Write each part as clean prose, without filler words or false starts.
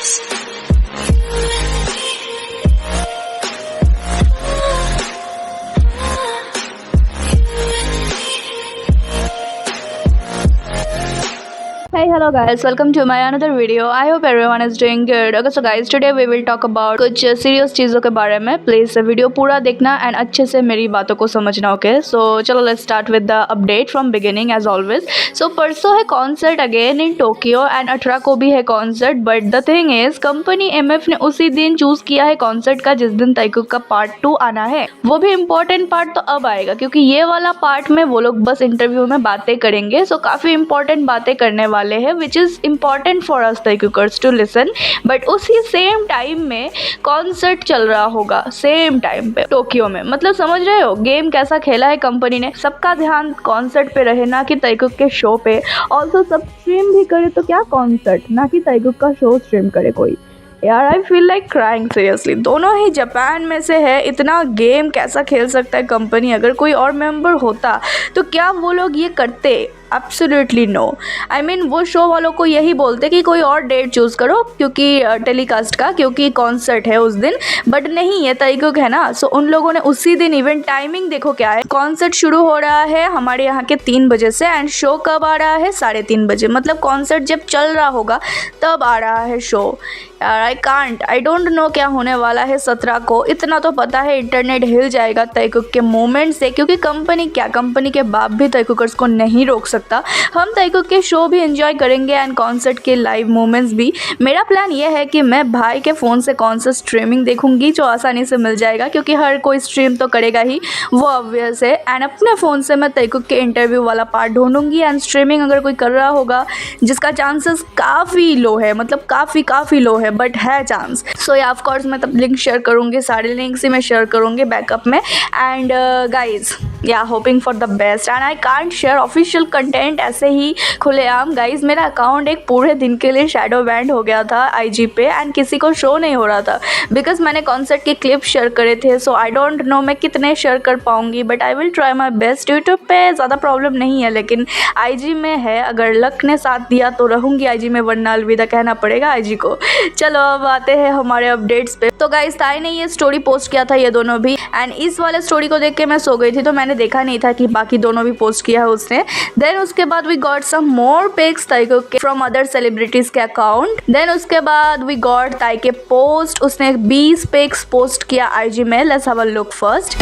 Hey, hello guys, welcome to my another video. I hope everyone is doing good. Okay, so guys, today we will talk about कुछ serious चीज़ों के बारे में. Please video पूरा देखना and अच्छे से मेरी बातों को समझना. ओके, सो चलो let's start with the update from beginning as always. So परसों है concert again in Tokyo and 18 को भी है concert. But the thing is company MF ने उसी दिन चूज़ किया है कॉन्सर्ट का जिस दिन ताइकुक का पार्ट 2 आना है. वो भी इम्पोर्टेंट पार्ट तो अब आएगा क्योंकि ये वाला पार्ट में वो लोग बस इंटरव्यू में बातें करेंगे. सो काफ़ी इंपॉर्टेंट बातें करने वाले है which is important for us Taikukers to listen. But उसी सेम टाइम में कॉन्सर्ट चल रहा होगा सेम टाइम पे टोक्यो में. मतलब समझ रहे हो गेम कैसा खेला है कंपनी ने. सबका ध्यान कॉन्सर्ट पे रहे ना कि ताइकुक के शो पे. ऑल्सो सब स्ट्रीम भी करे तो क्या कॉन्सर्ट ना कि ताइकुक का शो स्ट्रीम करे कोई. यार I feel like crying seriously. दोनों ही जापान में से है. इतना गेम कैसा खेल सकता है कंपनी. अगर कोई और मेंबर होता तो क्या वो लोग ये करते. Absolutely no. आई मीन वो शो वालों को यही बोलते कि कोई और डेट चूज़ करो क्योंकि टेलीकास्ट का क्योंकि कॉन्सर्ट है उस दिन. बट नहीं, ये ताइकुक है ना. सो उन लोगों ने उसी दिन इवेंट टाइमिंग देखो क्या है. कॉन्सर्ट शुरू हो रहा है हमारे यहाँ के 3 बजे से एंड शो कब आ रहा है 3:30 बजे. मतलब कॉन्सर्ट जब चल रहा होगा तब आ रहा है शो. यार आई डोंट नो क्या होने वाला है 17 को. इतना तो पता है इंटरनेट हिल जाएगा ताइकुक के मोमेंट से क्योंकि कंपनी के बाप भी ताइकुकर्स को नहीं रोक सकता. हम ताइकुक के शो भी एंजॉय करेंगे एंड कॉन्सर्ट के लाइव मोमेंट्स भी. मेरा प्लान ये है कि मैं भाई के फ़ोन से कॉन्सर्ट स्ट्रीमिंग देखूंगी जो आसानी से मिल जाएगा क्योंकि हर कोई स्ट्रीम तो करेगा ही, वो ऑब्वियस है. एंड अपने फ़ोन से मैं ताइकुक के इंटरव्यू वाला पार्ट ढूंढूंगी एंड स्ट्रीमिंग अगर कोई कर रहा होगा जिसका चांसेस काफ़ी लो है. मतलब काफ़ी लो है बट है चांस. सो या ऑफकोर्स मैं तब लिंक शेयर करूँगी. सारे लिंक्स ही मैं शेयर करूँगी बैकअप में. एंड गाइज या hoping for the best. And I can't share official content ऐसे ही खुलेआम. गाइज मेरा अकाउंट एक पूरे दिन के लिए शैडो बैंड हो गया था आईजी पे एंड किसी को शो नहीं हो रहा था बिकॉज मैंने कॉन्सर्ट के क्लिप शेयर करे थे. सो आई डोंट नो मैं कितने शेयर कर पाऊँगी but I will try my best. YouTube पे ज़्यादा प्रॉब्लम नहीं है लेकिन आईजी में है. अगर लक ने साथ दिया तो रहूँगी आईजी में वरना अलविदा कहना पड़ेगा आईजी को. चलो अब आते हैं हमारे अपडेट्स पे. तो गाइज ताई ने ये स्टोरी पोस्ट किया था ये दोनों भी एंड इस वाले स्टोरी को देख के मैं सो गई थी तो मैंने देखा नहीं था कि बाकी दोनों भी पोस्ट किया है उसने. देन उसके बाद we got some more pics Taekook के फ्रॉम अदर सेलिब्रिटीज के अकाउंट. देन उसके बाद वी गॉट ताई के पोस्ट. उसने 20 पिक्स पोस्ट किया आईजी में. Let's have a look first.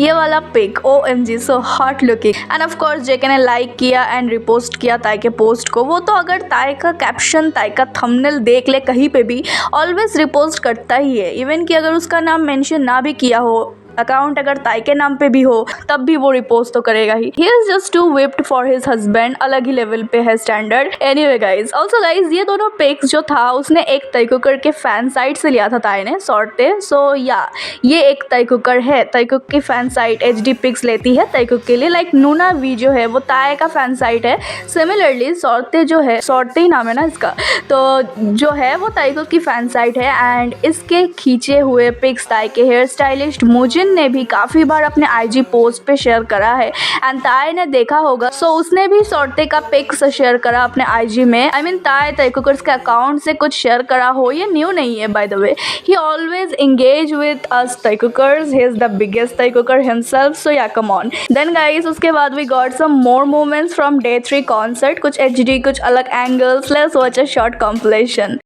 ये वाला pic OMG so hot looking. And of course JK ने लाइक किया एंड रिपोस्ट किया ताई के पोस्ट को. वो तो अगर ताई का कैप्शन ताई का थंबनेल देख ले कहीं पे भी ऑलवेज रिपोस्ट करता ही है. इवन कि अगर उसका नाम मेंशन ना भी किया हो अकाउंट अगर ताई के नाम पे भी हो तब भी वो रिपोस्ट तो करेगा ही. He is just too whipped for his husband. अलग ही लेवल पे है standard. Anyway guys also guys ये दोनों पिक्स जो था उसने एक ताइकुकर के फैन साइट से लिया था ताई ने सॉर्टे. सो या ये एक ताइकुकर है. ताइकुक की फैन साइट HD पिक्स लेती है ताइकुक के लिए. लाइक नूना वी जो है वो ताई का फैन साइट है. सिमिलरली सॉर्टे जो है सॉर्टे ही नाम है ना इसका तो जो है वो ताइकुक की फैन साइट है. एंड इसके खींचे हुए पिक्स ताई के हेयर स्टाइलिस्ट मुझे ने भी काफी बार अपने आईजी पोस्ट पे शेयर करा है एंड ताई ने देखा होगा. सो उसने भी सॉर्टे का पिक्स शेयर करा अपने आईजी में. आई मीन ताई ताइकुकर्स के अकाउंट से कुछ शेयर करा हो ये न्यू नहीं है by the way. He always engage with us Taekookers. He is the biggest Taekooker himself. So ya come on. Then guys उसके बाद we got some more moments from day 3 concert. कुछ HD कुछ अलग angles. Let's watch a short compilation.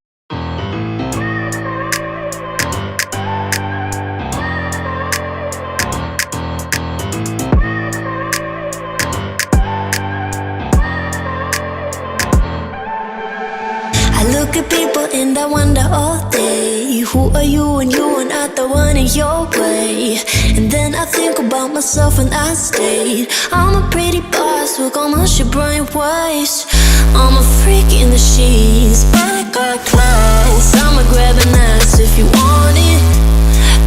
Look at people and I wonder all day, who are you and you are not the one in your way. And then I think about myself and I stayed. I'm a pretty boss, look on my shit bright waist. I'm a freak in the sheets, but I got class. I'ma grab an ass if you want it.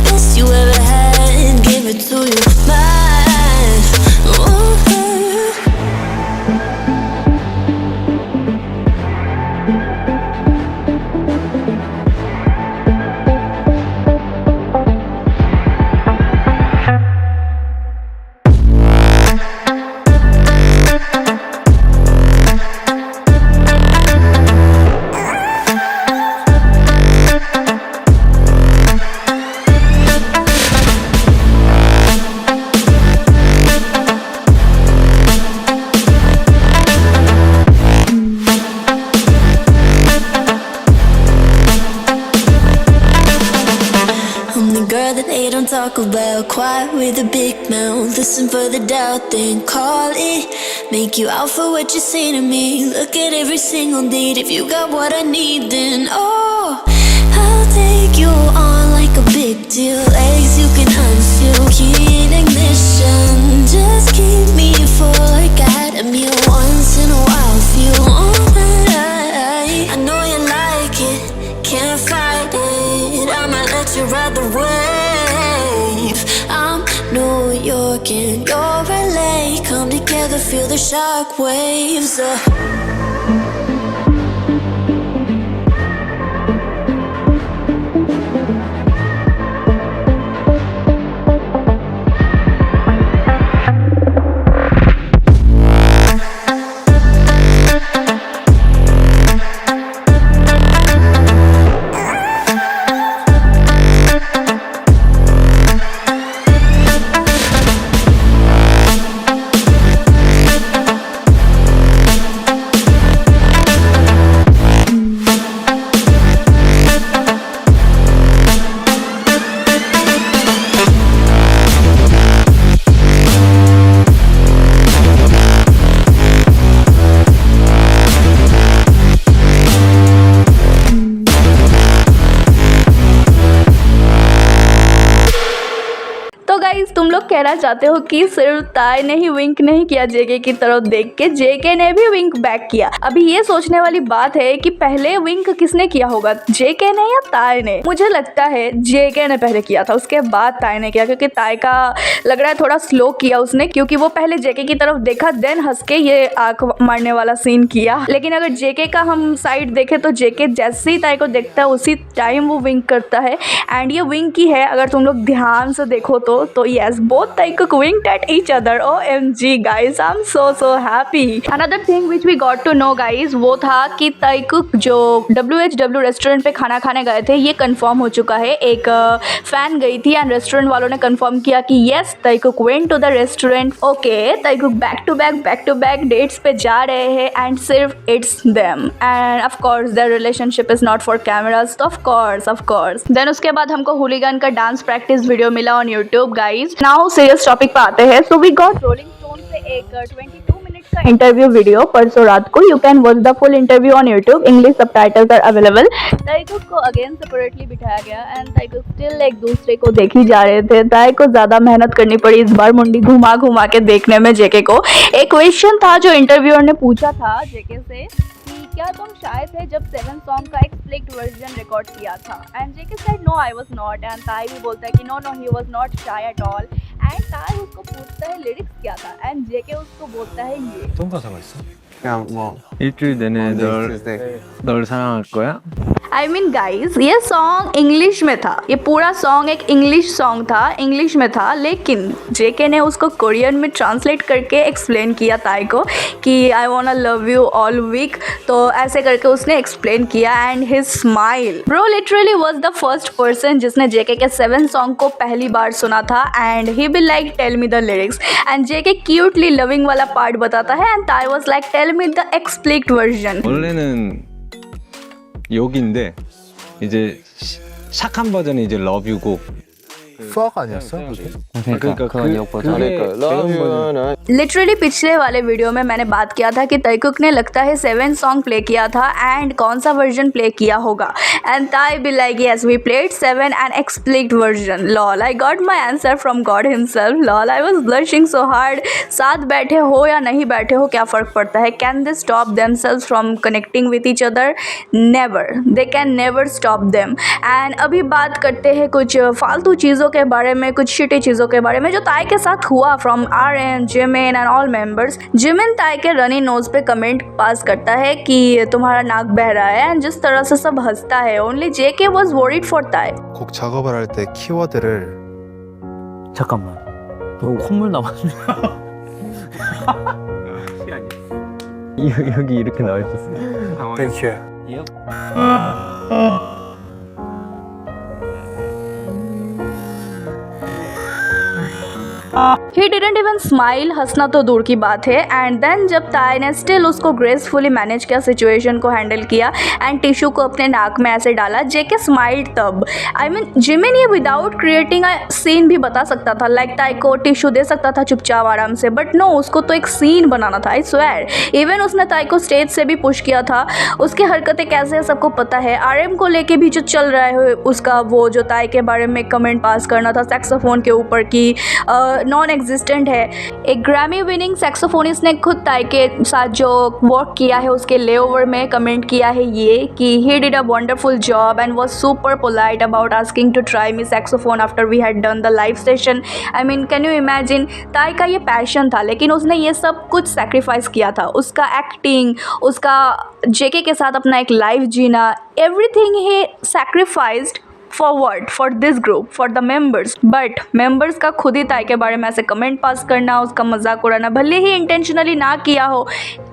Best you ever had, give it to you bad. Ooh. talk about. Quiet with a big mouth, listen for the doubt, then call it. Make you out for what you say to me. Look at every single date. If you got what I need, then oh, I'll take you on like a big deal. Legs you can unseal, key in ignition. Just keep me full like I had a meal. Once in a while, feel alright. I know you like it, can't fight it. I might let you ride the wave. I'm New York and you're LA. Come together, feel the shock waves. तो guys तुम लोग कहना चाहते हो कि सिर्फ ताई ने ही विंक नहीं किया जेके की तरफ देख के, जेके ने भी विंक बैक किया। अभी ये सोचने वाली बात है कि पहले विंक किसने किया होगा, जेके ने या ताई ने। मुझे लगता है जेके ने पहले किया था, उसके बाद ताई ने किया, क्योंकि ताई का लग रहा है थोड़ा स्लो किया उसने, क्योंकि वो पहले जेके की तरफ देखा देन हंस के ये आंख मारने वाला सीन किया। लेकिन अगर जेके का हम साइड देखें तो जेके जैसे ही ताई को देखता है उसी टाइम वो विंक करता है। एंड ये विंक ही है, अगर तुम लोग ध्यान से देखो तो yes, both Taekook winked at each other. OMG guys, I'm so happy. Another thing which we got to know guys, वो था कि Taekook जो WHW रेस्टोरेंट पे खाना खाने गए थे, ये कंफर्म हो चुका है। एक फैन गई थी एंड रेस्टोरेंट वालों ने कंफर्म किया कि yes, Taekook went to the restaurant. Okay, Taekook back to back dates पे जा रहे हैं एंड सिर्फ it's them. And of course their relationship is not for cameras. Of course. Then उसके बाद हमको हुलीगन का डांस प्रैक्टिस वीडियो मिला on YouTube guys. Now serious topic पे आते हैं। So we got Rolling Stone से एक 22 मिनट का इंटरव्यू वीडियो परसों रात को। You can watch the full interview on YouTube, English subtitles are available. Taekook को अगेन सेपरेटली बिठाया गया एंड ताइकुक स्टिल एक दूसरे को देखी जा रहे थे। ताई को ज्यादा मेहनत करनी पड़ी इस बार, मुंडी घुमा के देखने में जेके को। एक क्वेश्चन था जो इंटरव्यूअर ने पूछा था जेके से कि क्या तुम शाय थे जब 7 सॉन्ग का एक स्प्लिट वर्जन रिकॉर्ड किया था? And JK said no I was not. And Tae भी बोलता है कि no he was not shy at all. And Tae उसको पूछता है लिरिक्स क्या था एंड जेके उसको बोलता है ये। 어떤 가사가 있어? 그냥 뭐 일주일 내내 널 사랑할 거야? I mean guys, ये सॉन्ग इंग्लिश में था, ये पूरा सॉन्ग एक इंग्लिश सॉन्ग था, इंग्लिश में था, लेकिन जेके ने उसको कोरियन में ट्रांसलेट करके एक्सप्लेन किया ताई को कि I wanna love you all week. तो ऐसे करके उसने एक्सप्लेन किया and his smile bro literally was the first person जिसने जेके के 7 सॉन्ग को पहली बार सुना था। And he be like tell me the lyrics and JK cutely loving वाला पार्ट बताता है and Tae was like tell me the explicit version. 원래는 여기인데 이제 착한 버전이 이제 Love You 곡. fuck 아니었어? 그러니까 그건 Love literally पिछले वाले वीडियो में मैंने बात किया था कि ताइकुक ने लगता है 7 सॉन्ग प्ले किया था एंड कौन सा वर्जन प्ले किया होगा। And Tae be like yes we played 7 and explicit version. Lol I got my answer from God himself. Lol I was blushing so hard. साथ बैठे हो या नहीं बैठे हो क्या फ़र्क पड़ता है? Can they stop themselves from connecting with each other? Never, they can never stop them. And अभी बात करते हैं कुछ फालतू चीज़ों के बारे में, कुछ शिटी चीज़ों के बारे में जो ताई के साथ हुआ फ्रॉम Aryan, Jimin and all members. Jimin Tae के रनी नोज पे कमेंट पास करता है कि तुम्हारा नाक बह रहा है एंड जिस तरह से सब हंसता है। Only JK was worried for ताई। 곡 작업을 할 때 키워드를 잠깐만. 너 콧물 남았네. 여기 이렇게 나와 있었어. 땡큐 아. ही डिडंट इवन स्माइल, हंसना तो दूर की बात है। एंड देन जब ताई ने स्टिल उसको ग्रेसफुली मैनेज किया, सिचुएशन को हैंडल किया एंड टिश्यू को अपने नाक में ऐसे डाला, जेके स्माइल्ड तब। आई मीन जिमिन ये विदाउट क्रिएटिंग अ सीन भी बता सकता था, लाइक ताई को टिश्यू दे सकता था चुपचाप आराम से, बट नो, उसको तो एक सीन बनाना था। आई स्वेयर इवन उसने ताई को स्टेज से भी पुश किया था। उसकी हरकतें कैसे है सबको पता है। आरएम को लेके भी जो चल रहा है उसका, वो जो ताई के बारे में कमेंट पास करना था सैक्सोफोन के ऊपर की नॉन एग्जिस्टेंट है। एक ग्रैमी विनिंग सैक्सोफोनिस्ट ने खुद ताई के साथ जो वर्क किया है उसके लेओवर में कमेंट किया है ये कि he did a wonderful job and was super polite about asking to try me saxophone after we had done the live session. I mean can you imagine, Tae का ये पैशन था लेकिन उसने ये सब कुछ सैक्रिफाइस किया था। उसका एक्टिंग, उसका जेके के साथ अपना एक लाइफ जीना, एवरीथिंग ही sacrificed for what, for this group, for the members. But members का खुद ही ताई के बारे में ऐसे कमेंट पास करना, उसका मजाक उड़ाना, भले ही इंटेंशनली ना किया हो,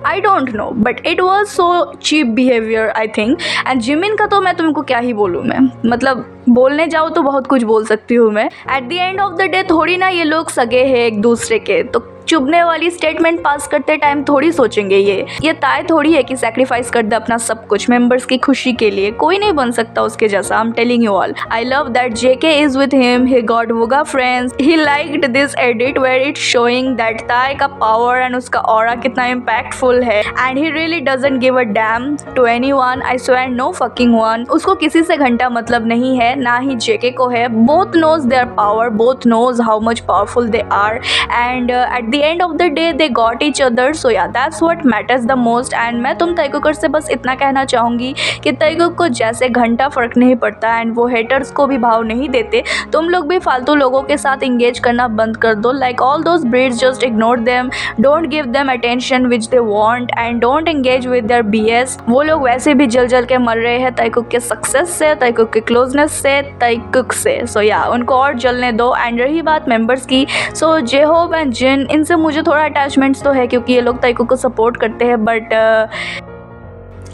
I don't know, but it was so cheap behaviour I think. And Jimin का तो मैं तुमको क्या ही बोलूँ, मैं मतलब बोलने जाऊँ तो बहुत कुछ बोल सकती हूँ मैं। Eight the end of the day थोड़ी ना ये लोग सगे हैं एक दूसरे के, तो चुभने वाली स्टेटमेंट पास करते टाइम थोड़ी सोचेंगे ये ताई थोड़ी है कि सैक्रिफाइस कर दे अपना सब कुछ मेंबर्स की खुशी के लिए। कोई नहीं बन सकता उसके जैसा। I am telling you all, I love that JK is with him, he got Wooga friends, he liked this edit where it showing that Tae का पावर एंड उसका ऑरा कितना इम्पैक्टफुल है। And he really doesn't give a damn to anyone, I swear no fucking one. उसको किसी से घंटा मतलब नहीं है, ना ही जेके को है। Both knows their power, both knows how much powerful they are, and at the end of the day they got each other, so yeah that's what matters the most। and मैं तुम ताइकुकर से बस इतना कहना चाहूँगी कि ताइकुक को जैसे घंटा फ़र्क नहीं पड़ता एंड वो हेटर्स को भी भाव नहीं देते, तुम लोग भी फालतू लोगों के साथ इंगेज करना बंद कर दो। Like all those breeds, just ignore them, don't give them attention which they want and don't engage with their BS. वो लोग वैसे भी जल जल के मर रहे हैं ताइकुक के सक्सेस से, ताइकुक के क्लोजनेस से, ताइकुक से। सो या उनको और जलने दो। एंड रही बात मेंबर्स की, सो जेहोब एंड जिन, इनसे मुझे थोड़ा अटैचमेंट्स तो है क्योंकि ये लोग ताइकुक को सपोर्ट करते हैं, बट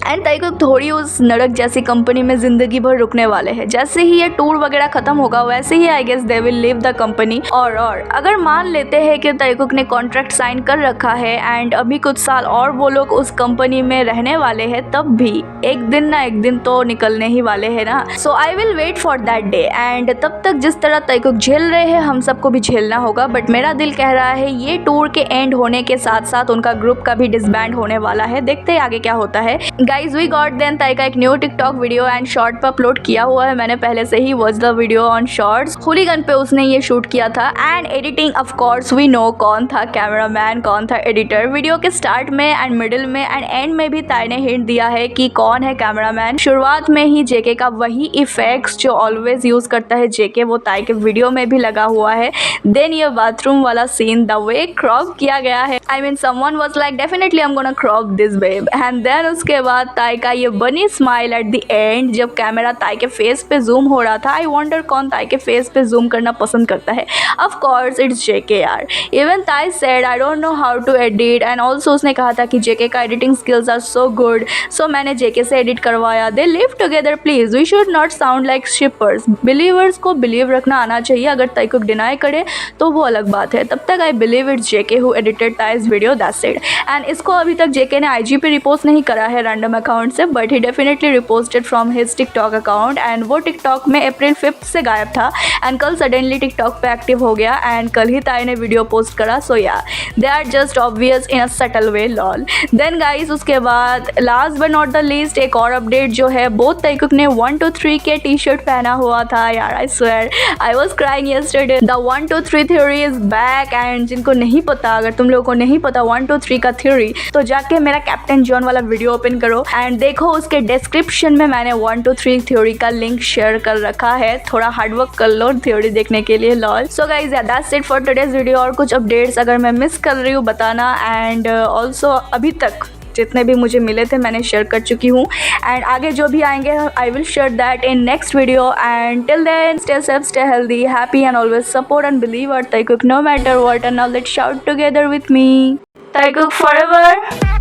एंड ताइकुक थोड़ी उस नरक जैसी कंपनी में ज़िंदगी भर रुकने वाले हैं। जैसे ही ये टूर वगैरह ख़त्म होगा वैसे ही I guess they will leave the company. और अगर मान लेते हैं कि ताइकुक ने कॉन्ट्रैक्ट साइन कर रखा है एंड अभी कुछ साल और वो लोग उस कंपनी में रहने वाले हैं, तब भी एक दिन ना एक दिन तो निकलने ही वाले हैं ना। So I will wait for that day. And तब तक जिस तरह ताइकुक झेल रहे हैं हम सबको भी झेलना होगा। बट मेरा दिल कह रहा है ये टूर के एंड होने के साथ साथ उनका ग्रुप का भी डिसबैंड होने वाला है। देखते हैं आगे क्या होता है। Guys we got then Tae का एक new TikTok video and short पर अपलोड किया हुआ है मैंने पहले से ही, watch the video on shorts. Hooligan पे उसने ये शूट किया था। And editing of course we know कौन था कैमरामैन, कौन था एडिटर। वीडियो के स्टार्ट में एंड मिडिल में एंड एंड में भी ताई ने हिंट दिया है कि कौन है कैमरामैन। शुरुआत में ही जेके का वही इफेक्ट्स जो ऑलवेज यूज करता है जेके, वो ताई के वीडियो में भी लगा हुआ है। देन ये बाथरूम वाला सीन, द वे क्रॉप किया गया है, I mean someone was like definitely I am gonna crop this babe. And then उसके बाद ताई का ये bunny smile at the end जब कैमरा ताई के फेस पे जूम हो रहा था। आई वंडर कौन ताई के फेस पे जूम करना पसंद करता है। ऑफ कोर्स इट्स जेके यार। Even Tae said I don't know how to edit and also उसने कहा था कि जेके का editing skills are so good, so मैंने जेके से एडिट करवाया। They live together please, we should not sound like shippers. Believers को believe रखना आना चाहिए, अगर ताइकुक डिनाई करे तो वो अलग बात है। तब तक I believe it's JK who edited Tae's video, that's it. And इसको अभी तक जेके ने आईजी पे रिपोस्ट नहीं करा है रैंडम अकाउंट से, but he definitely reposted from his TikTok account. And वो टिकटॉक में अप्रैल 5 से गायब था एंड कल सडनली टिकटॉक पे एक्टिव हो गया एंड कल ही ताई ने वीडियो पोस्ट करा। So yeah they are just obvious in a subtle way, lol. Then guys उसके बाद last but not the least एक और अपडेट जो है, बोथ ताइकुक ने 1 2 3 के टी शर्ट पहना हुआ था यार। I swear I was crying yesterday. The 1 2 3 theory is back. And जिनको नहीं पता, अगर तुम लोगों को नहीं पता 1 2 3 का थ्योरी, तो जाके मेरा कैप्टन जॉन वाला वीडियो ओपन करो एंड देखो उसके डिस्क्रिप्शन में मैंने 1 2 3 थ्योरी का लिंक शेयर कर रखा है। थोड़ा हार्डवर्क कर लो थ्योरी देखने के लिए, lol. So guys that's it for today's video. और कुछ अपडेट्स अगर मैं मिस कर रही हूँ बताना। एंड ऑल्सो अभी तक जितने भी मुझे मिले थे मैंने शेयर कर चुकी हूँ एंड आगे जो भी आएंगे I will share that in next video. And till then stay safe, stay healthy, happy and always support and believe our Taekook no matter what. And now let's shout together with me, Taekook forever.